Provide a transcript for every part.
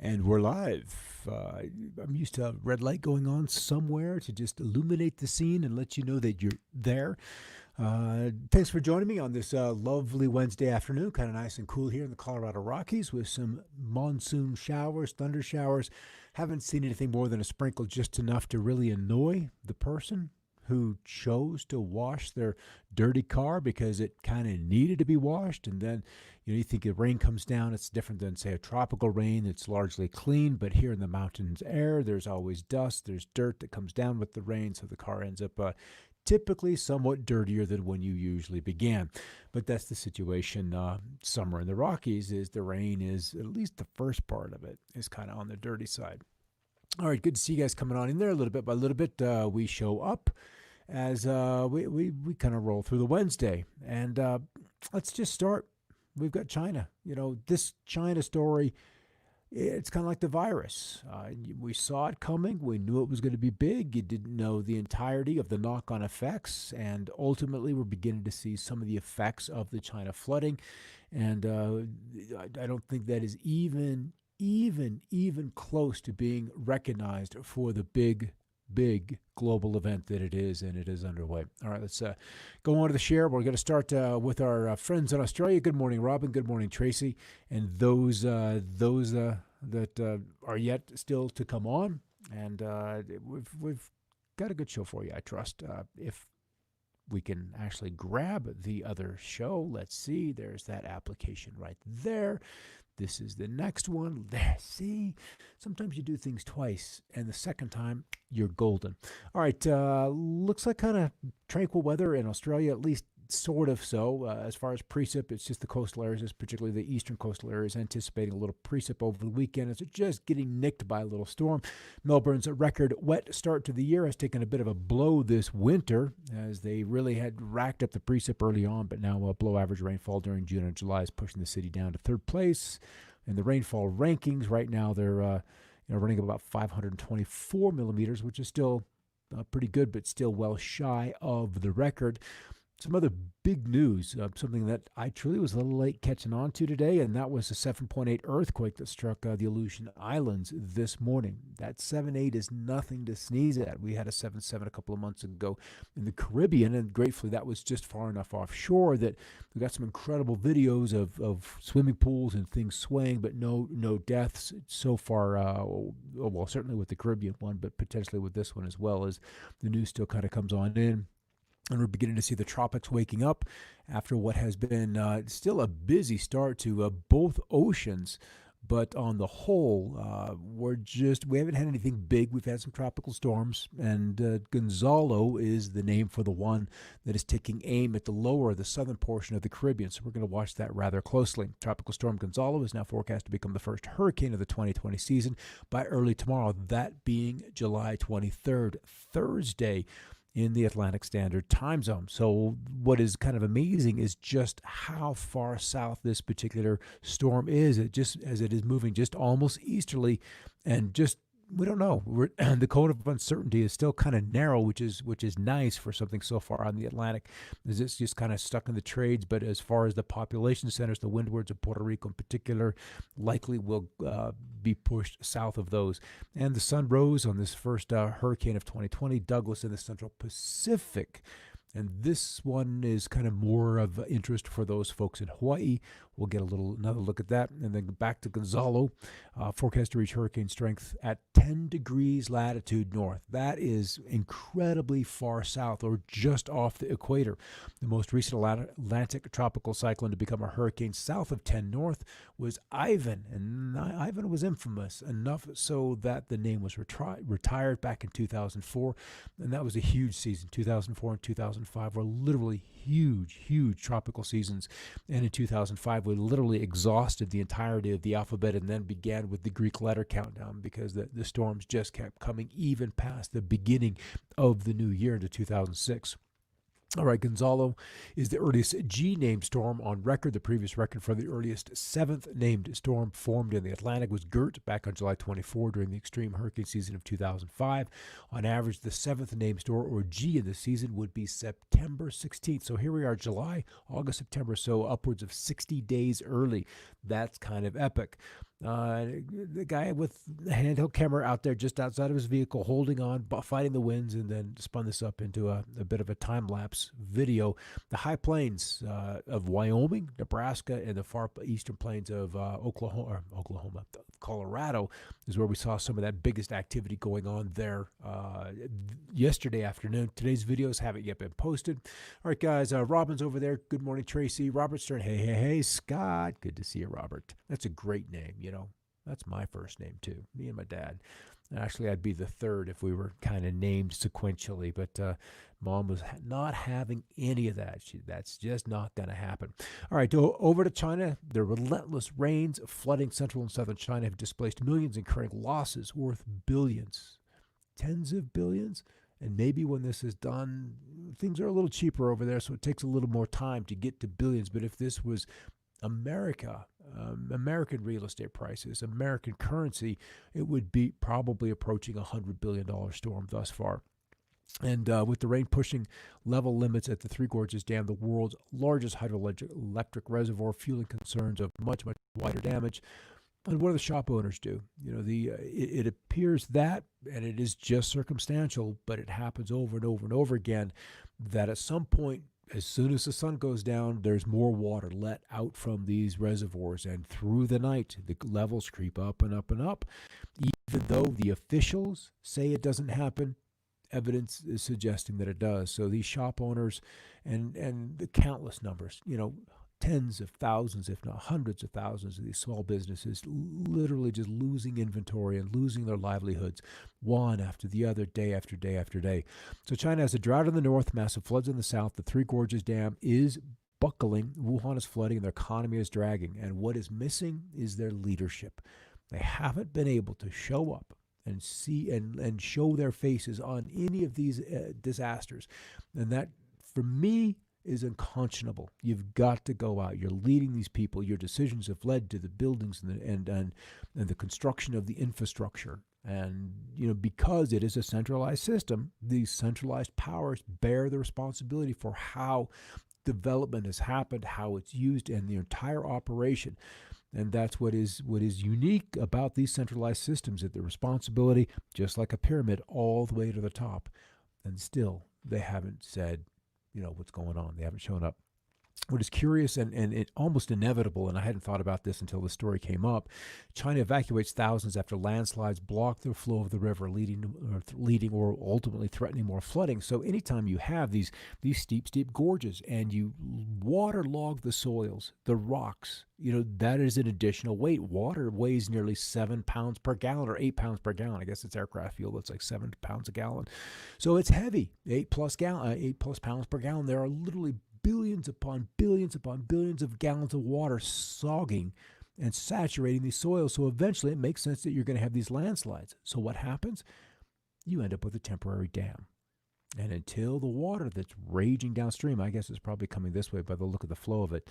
And we're live. I'm used to a red light going on somewhere to just illuminate the scene and let you know that you're there. Thanks for joining me on this lovely Wednesday afternoon. Kind of nice and cool here in the Colorado Rockies with some monsoon showers, thunder showers. Haven't seen anything more than a sprinkle, just enough to really annoy the person who chose to wash their dirty car because it kind of needed to be washed. And then, you think the rain comes down, it's different than, say, a tropical rain that's largely clean. But here in the mountains air, there's always dust, there's dirt that comes down with the rain. So the car ends up typically somewhat dirtier than when you usually began. But that's the situation. Summer in the Rockies is the rain is, at least the first part of it, is kind of on the dirty side. All right, good to see you guys coming on in there a little bit by little bit. We show up as we kind of roll through the Wednesday. And let's just start. We've got China. This China story, it's kind of like the virus. We saw it coming. We knew it was going to be big. You didn't know the entirety of the knock-on effects. And ultimately, we're beginning to see some of the effects of the China flooding. And I don't think that is even close to being recognized for the big global event that it is, and it is underway. All right, let's go on to the share. We're going to start with our friends in Australia. Good morning, Robin. Good morning, Tracy. And those that are yet still to come on. And we've got a good show for you, I trust. If we can actually grab the other show, let's see. There's that application right there. This is the next one. There, see? Sometimes you do things twice, and the second time, you're golden. All right, looks like kind of tranquil weather in Australia, at least sort of so. As far as precip, it's just the coastal areas, particularly the eastern coastal areas, anticipating a little precip over the weekend. It's just getting nicked by a little storm. Melbourne's a record wet start to the year has taken a bit of a blow this winter, as they really had racked up the precip early on, but now below average rainfall during June and July is pushing the city down to third place. In the rainfall rankings right now, they're running about 524 millimeters, which is still pretty good, but still well shy of the record. Some other big news, something that I truly was a little late catching on to today, and that was a 7.8 earthquake that struck the Aleutian Islands this morning. That 7.8 is nothing to sneeze at. We had a 7.7 a couple of months ago in the Caribbean, and gratefully that was just far enough offshore that we got some incredible videos of swimming pools and things swaying, but no deaths so far. Well, certainly with the Caribbean one, but potentially with this one as well, as the news still kind of comes on in. And we're beginning to see the tropics waking up after what has been still a busy start to both oceans. But on the whole, we haven't had anything big. We've had some tropical storms, and Gonzalo is the name for the one that is taking aim at the southern portion of the Caribbean. So we're going to watch that rather closely. Tropical storm Gonzalo is now forecast to become the first hurricane of the 2020 season by early tomorrow, that being July 23rd, Thursday, in the Atlantic Standard Time Zone. So what is kind of amazing is just how far south this particular storm is. It just, as it is moving just almost easterly, and just, we don't know. The cone of uncertainty is still kind of narrow, which is nice for something so far on the Atlantic. It's just kind of stuck in the trades. But as far as the population centers, the windwards of Puerto Rico in particular, likely will be pushed south of those. And the sun rose on this first hurricane of 2020, Douglas, in the Central Pacific. And this one is kind of more of interest for those folks in Hawaii. We'll get another look at that. And then back to Gonzalo, forecast to reach hurricane strength at 10 degrees latitude north. That is incredibly far south, or just off the equator. The most recent Atlantic tropical cyclone to become a hurricane south of 10 north was Ivan. And Ivan was infamous enough so that the name was retired back in 2004. And that was a huge season. 2004 and 2005 were literally huge tropical seasons. And in 2005, we literally exhausted the entirety of the alphabet and then began with the Greek letter countdown, because the storms just kept coming even past the beginning of the new year into 2006. All right, Gonzalo is the earliest G-named storm on record. The previous record for the earliest seventh named storm formed in the Atlantic was Gert back on July 24 during the extreme hurricane season of 2005. On average, the seventh named storm, or G, in the season would be September 16th. So here we are, July, August, September, so upwards of 60 days early. That's kind of epic. The guy with the handheld camera out there just outside of his vehicle, holding on, fighting the winds, and then spun this up into a bit of a time lapse video. The high plains of Wyoming, Nebraska, and the far eastern plains of Oklahoma, Colorado is where we saw some of that biggest activity going on there yesterday afternoon. Today's videos haven't yet been posted. All right, guys, Robin's over there. Good morning, Tracy. Robert Stern. Hey, hey, hey, Scott. Good to see you, Robert. That's a great name, you know. That's my first name, too. Me and my dad. Actually, I'd be the third if we were kind of named sequentially, but Mom was not having any of that. That's just not going to happen. All right, over to China. The relentless rains flooding central and southern China have displaced millions, incurring losses worth billions, tens of billions. And maybe when this is done, things are a little cheaper over there, so it takes a little more time to get to billions. But if this was America, American real estate prices, American currency, it would be probably approaching $100 billion storm thus far. And with the rain pushing level limits at the Three Gorges Dam, the world's largest hydroelectric reservoir, fueling concerns of much, much wider damage. And what do the shop owners do? You know, it appears that, and it is just circumstantial, but it happens over and over and over again, that at some point, as soon as the sun goes down, there's more water let out from these reservoirs, and through the night, the levels creep up and up and up. Even though the officials say it doesn't happen, evidence is suggesting that it does. So these shop owners and the countless numbers, you know, tens of thousands, if not hundreds of thousands of these small businesses literally just losing inventory and losing their livelihoods one after the other, day after day after day. So China has a drought in the north, massive floods in the south. The Three Gorges Dam is buckling. Wuhan is flooding and their economy is dragging. And what is missing is their leadership. They haven't been able to show up and see and show their faces on any of these disasters. And that, for me, is unconscionable. You've got to go out. You're leading these people. Your decisions have led to the buildings and the construction of the infrastructure. And, you know, because it is a centralized system, these centralized powers bear the responsibility for how development has happened, how it's used, and the entire operation. And that's what is unique about these centralized systems, that the responsibility, just like a pyramid, all the way to the top. And still, they haven't said, you know, what's going on. They haven't shown up. What is curious and it almost inevitable, and I hadn't thought about this until the story came up, China evacuates thousands after landslides block the flow of the river, leading or ultimately threatening more flooding. So anytime you have these steep gorges and you waterlog the soils, the rocks, you know, that is an additional weight. Water weighs nearly 7 pounds per gallon or 8 pounds per gallon. I guess it's aircraft fuel. It's like 7 pounds a gallon. So it's heavy, 8 plus pounds per gallon. There are literally billions upon billions upon billions of gallons of water sogging and saturating these soils. So eventually it makes sense that you're going to have these landslides. So what happens? You end up with a temporary dam. And until the water that's raging downstream, I guess it's probably coming this way by the look of the flow of it,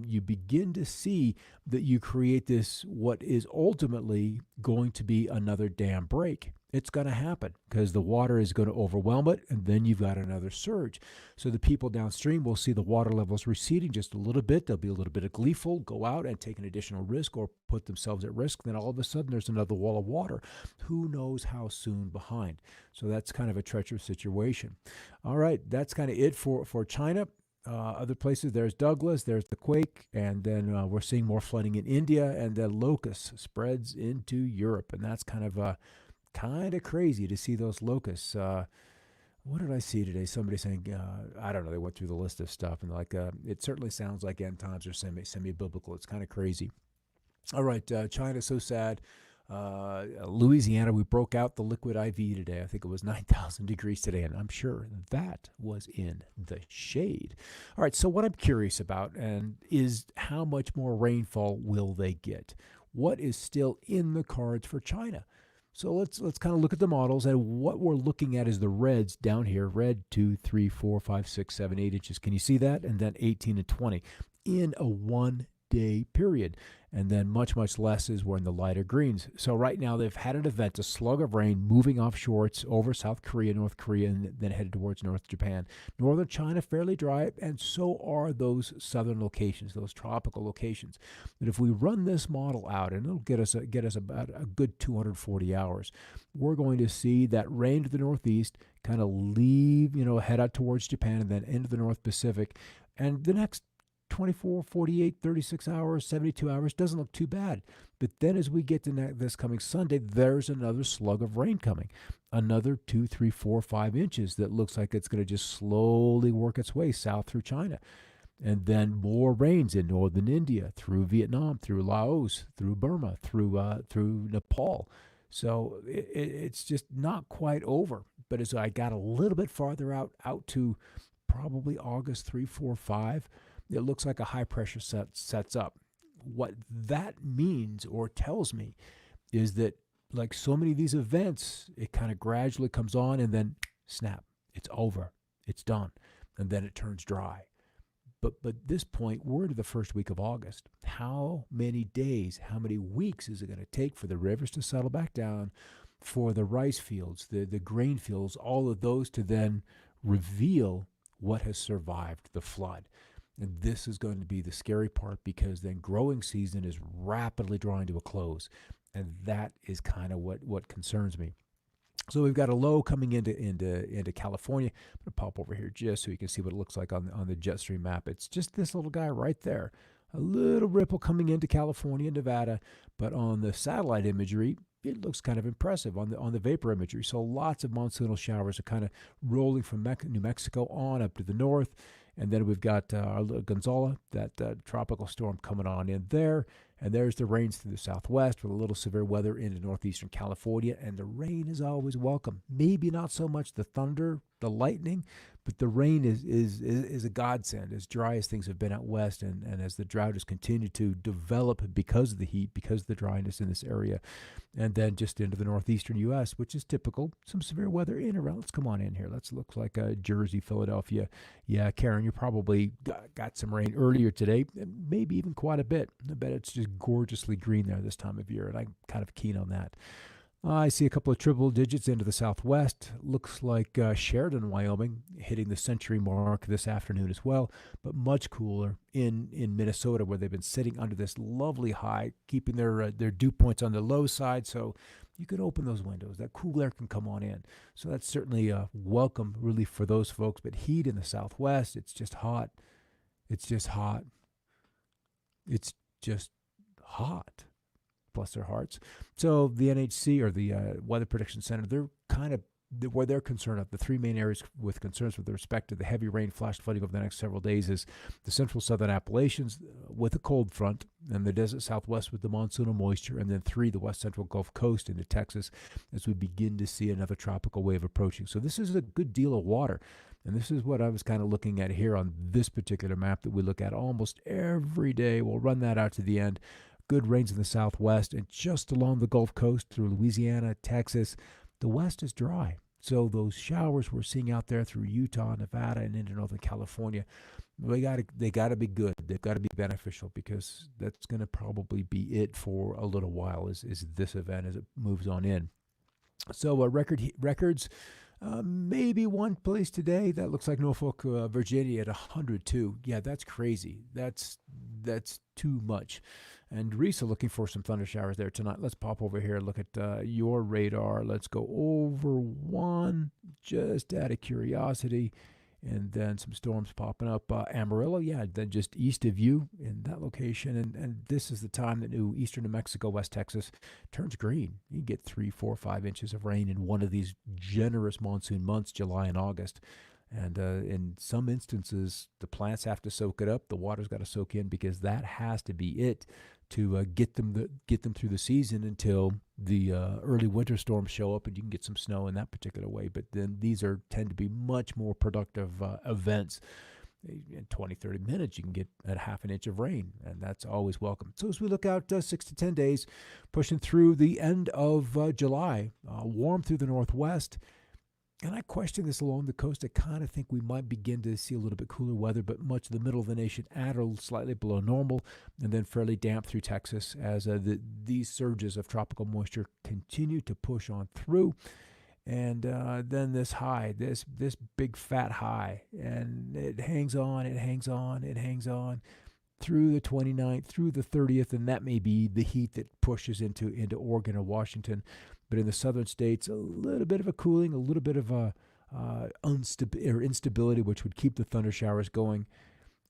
you begin to see that you create this, what is ultimately going to be another dam break. It's going to happen because the water is going to overwhelm it, and then you've got another surge. So the people downstream will see the water levels receding just a little bit. They'll be a little bit of gleeful, go out and take an additional risk or put themselves at risk. Then all of a sudden there's another wall of water. Who knows how soon behind? So that's kind of a treacherous situation. All right, that's kind of it for China. Other places, there's Douglas, there's the quake, and then we're seeing more flooding in India, and then locusts spreads into Europe, and that's kind of crazy to see those locusts. What did I see today? Somebody saying, I don't know, they went through the list of stuff, and like it certainly sounds like end times or semi-biblical. It's kind of crazy. All right, China's so sad. Louisiana, we broke out the liquid IV today. I think it was 9,000 degrees today, and I'm sure that was in the shade. All right, so what I'm curious about is how much more rainfall will they get? What is still in the cards for China? So let's kind of look at the models, and what we're looking at is the reds down here, red 2, 3, 4, 5, 6, 7, 8 inches. Can you see that? And then 18 and 20 in a 1 day period. And then much, much less is we're in the lighter greens. So right now they've had an event, a slug of rain moving offshore. It's over South Korea, North Korea, and then headed towards North Japan. Northern China, fairly dry, and so are those southern locations, those tropical locations. But if we run this model out, and it'll get us about a good 240 hours, we're going to see that rain to the northeast kind of leave, head out towards Japan and then into the North Pacific. And the next 24, 48, 36 hours, 72 hours doesn't look too bad. But then as we get to this coming Sunday, there's another slug of rain coming. Another 2, 3, 4, 5 inches that looks like it's going to just slowly work its way south through China. And then more rains in northern India, through Vietnam, through Laos, through Burma, through Nepal. So it's just not quite over. But as I got a little bit farther out to probably August 3, 4, 5, it looks like a high pressure sets up. What that means or tells me is that, like so many of these events, it kind of gradually comes on and then snap, it's over, it's done, and then it turns dry. But at this point, we're into the first week of August. How many days, how many weeks is it going to take for the rivers to settle back down, for the rice fields, the grain fields, all of those to then reveal what has survived the flood? And this is going to be the scary part, because then growing season is rapidly drawing to a close. And that is kind of what concerns me. So we've got a low coming into California. I'm going to pop over here just so you can see what it looks like on the jet stream map. It's just this little guy right there. A little ripple coming into California, Nevada. But on the satellite imagery, it looks kind of impressive on the vapor imagery. So lots of monsoonal showers are kind of rolling from New Mexico on up to the north. And then we've got our little Gonzalo, that tropical storm coming on in there. And there's the rains through the southwest with a little severe weather into northeastern California. And the rain is always welcome. Maybe not so much the thunder, the lightning, but the rain is a godsend, as dry as things have been out west, and as the drought has continued to develop because of the heat, because of the dryness in this area. And then just into the northeastern U.S., which is typical, some severe weather in around. Let's come on in here. Let's look like Jersey, Philadelphia. Yeah, Karen, you probably got some rain earlier today, maybe even quite a bit. I bet it's just gorgeously green there this time of year, and I'm kind of keen on that. I see a couple of triple digits into the southwest. Looks like Sheridan, Wyoming, hitting the century mark this afternoon as well, but much cooler in Minnesota, where they've been sitting under this lovely high, keeping their dew points on the low side, so you can open those windows. That cool air can come on in. So that's certainly a welcome relief for those folks, but heat in the southwest, it's just hot. It's just hot. It's just hot. Bless their hearts. So the NHC, or the Weather Prediction Center, they're kind of where they're concerned of the three main areas with concerns with respect to the heavy rain, flash flooding over the next several days is the central southern Appalachians with a cold front, and the desert southwest with the monsoonal moisture, and then 3, the west central Gulf Coast into Texas, as we begin to see another tropical wave approaching. So this is a good deal of water. And this is what I was kind of looking at here on this particular map that we look at almost every day. We'll run that out to the end. Good rains in the southwest and just along the Gulf Coast through Louisiana, Texas. The west is dry. So those showers we're seeing out there through Utah, Nevada, and into Northern California, they got to be good. They've got to be beneficial, because that's going to probably be it for a little while is this event as it moves on in. So records, maybe one place today that looks like Norfolk, Virginia at 102. Yeah, that's crazy. That's too much. And Risa looking for some thunder showers there tonight. Let's pop over here and look at your radar. Let's go over one just out of curiosity. And then some storms popping up. Amarillo, yeah, then just east of you in that location. And this is the time that eastern New Mexico, West Texas turns green. You get 3, 4, 5 inches of rain in one of these generous monsoon months, July and August. And in some instances, the plants have to soak it up. The water's got to soak in, because that has to be it to get them through the season until the early winter storms show up and you can get some snow in that particular way. But then these tend to be much more productive events. In 20, 30 minutes, you can get a half an inch of rain, and that's always welcome. So as we look out 6 to 10 days, pushing through the end of July, warm through the northwest, And I question this along the coast. I kind of think we might begin to see a little bit cooler weather, but much of the middle of the nation at or slightly below normal, and then fairly damp through Texas as these surges of tropical moisture continue to push on through. And then this high, this big fat high, and it hangs on, it hangs on, it hangs on through the 29th, through the 30th, and that may be the heat that pushes into Oregon or Washington. But in the southern states, a little bit of a cooling, a little bit of a instability, which would keep the thunder showers going.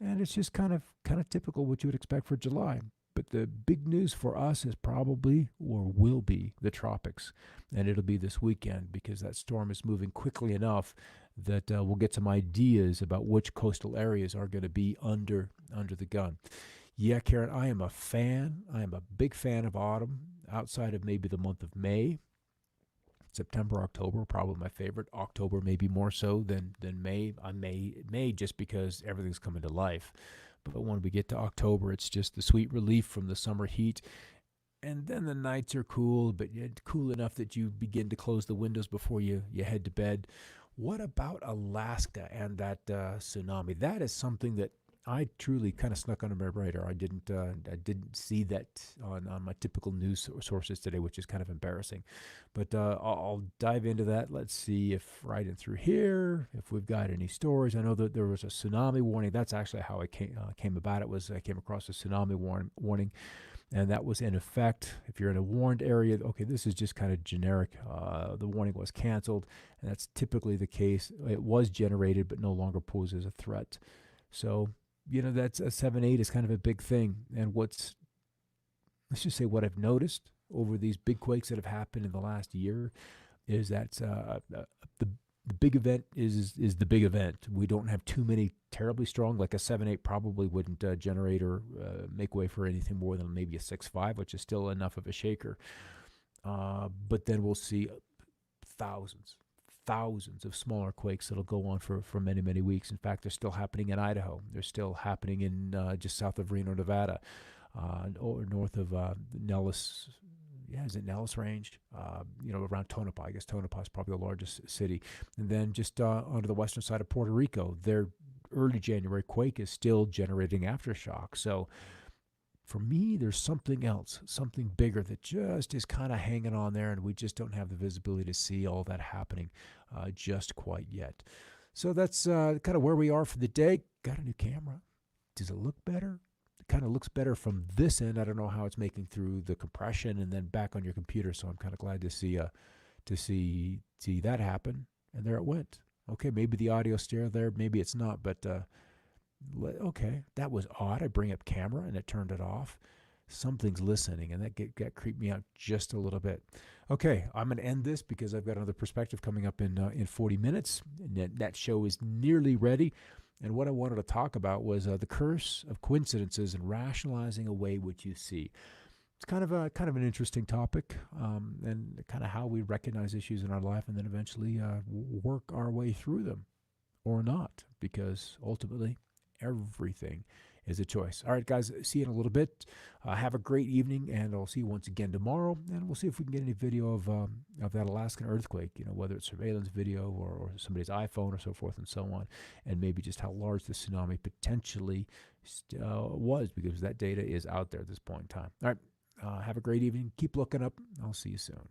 And it's just kind of typical what you would expect for July. But the big news for us is probably or will be the tropics. And it'll be this weekend because that storm is moving quickly enough that we'll get some ideas about which coastal areas are going to be under the gun. Yeah, Karen, I am a fan. I am a big fan of autumn outside of maybe the month of May. September, October, probably my favorite. October maybe more so than May. May just because everything's coming to life. But when we get to October, it's just the sweet relief from the summer heat. And then the nights are cool, but cool enough that you begin to close the windows before you head to bed. What about Alaska and that tsunami? That is something that I truly kind of snuck under my radar. I didn't see that on my typical news sources today, which is kind of embarrassing. But I'll dive into that. Let's see if right in through here, if we've got any stories. I know that there was a tsunami warning. That's actually how I came about it. I came across a tsunami warning, and that was in effect. If you're in a warned area, okay, this is just kind of generic. The warning was canceled, and that's typically the case. It was generated, but no longer poses a threat. So that's a 7-8 is kind of a big thing. And let's just say what I've noticed over these big quakes that have happened in the last year is that the big event is the big event. We don't have too many terribly strong, like a 7-8 probably wouldn't generate or make way for anything more than maybe a 6-5, which is still enough of a shaker. But then we'll see thousands of smaller quakes that'll go on for many, many weeks. In fact, they're still happening in Idaho. They're still happening in just south of Reno, Nevada, or north of Nellis. Yeah, is it Nellis Range? Around Tonopah. I guess Tonopah is probably the largest city. And then just onto the western side of Puerto Rico, their early January quake is still generating aftershock. So for me, there's something else, something bigger that just is kind of hanging on there, and we just don't have the visibility to see all that happening just quite yet. So that's kind of where we are for the day. Got a new camera. Does it look better? It kind of looks better from this end. I don't know how it's making through the compression and then back on your computer, so I'm kind of glad to see that happen. And there it went. Okay, maybe the audio stereo there, maybe it's not, but okay, that was odd. I bring up camera and it turned it off. Something's listening, and that creeped me out just a little bit. Okay, I'm going to end this because I've got another perspective coming up in 40 minutes. And that show is nearly ready. And what I wanted to talk about was the curse of coincidences and rationalizing away what you see. It's kind of an interesting topic, and kind of how we recognize issues in our life and then eventually work our way through them, or not, because ultimately everything is a choice. All right, guys, see you in a little bit. Have a great evening, and I'll see you once again tomorrow, and we'll see if we can get any video of that Alaskan earthquake, whether it's surveillance video or somebody's iPhone or so forth and so on, and maybe just how large the tsunami potentially was, because that data is out there at this point in time. All right, have a great evening. Keep looking up. I'll see you soon.